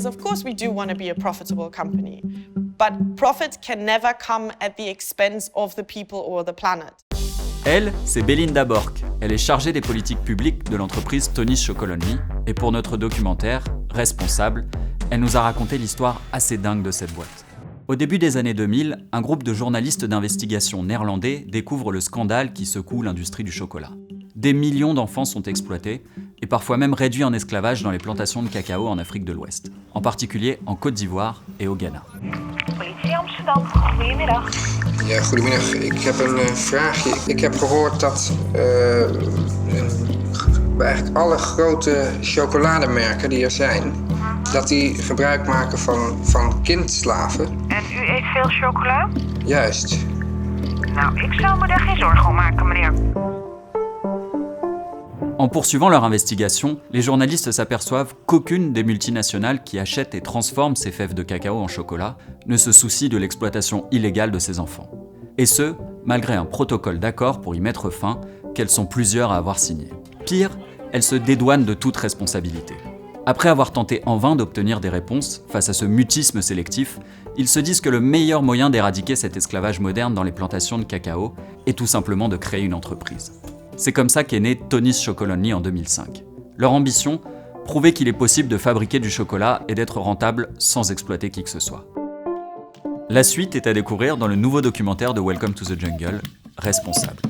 Of course, we do want to be a profitable company, but profit can never come at the expense of the people or the planet. Elle, c'est Belinda Bork. Elle est chargée des politiques publiques de l'entreprise Tony's Chocolonely. Et pour notre documentaire, Responsable, elle nous a raconté l'histoire assez dingue de cette boîte. Au début des années 2000, un groupe de journalistes d'investigation néerlandais découvre le scandale qui secoue l'industrie du chocolat. Des millions d'enfants sont exploités et parfois même réduits en esclavage dans les plantations de cacao en Afrique de l'Ouest, en particulier en Côte d'Ivoire et au Ghana. Politie Amsterdam, goedemiddag. Ja, goedemiddag. Ik heb een vraagje. Ik heb gehoord dat bij eigenlijk alle grote chocolademerken die er zijn, dat die gebruik maken van kindslaven. En u eet veel chocola? Juist. Nou, ik zou me daar geen zorgen om maken, meneer. En poursuivant leur investigation, les journalistes s'aperçoivent qu'aucune des multinationales qui achètent et transforment ces fèves de cacao en chocolat ne se soucie de l'exploitation illégale de ces enfants. Et ce, malgré un protocole d'accord pour y mettre fin, qu'elles sont plusieurs à avoir signé. Pire, elles se dédouanent de toute responsabilité. Après avoir tenté en vain d'obtenir des réponses face à ce mutisme sélectif, ils se disent que le meilleur moyen d'éradiquer cet esclavage moderne dans les plantations de cacao est tout simplement de créer une entreprise. C'est comme ça qu'est né Tony's Chocolonely en 2005. Leur ambition, prouver qu'il est possible de fabriquer du chocolat et d'être rentable sans exploiter qui que ce soit. La suite est à découvrir dans le nouveau documentaire de Welcome to the Jungle, Responsable.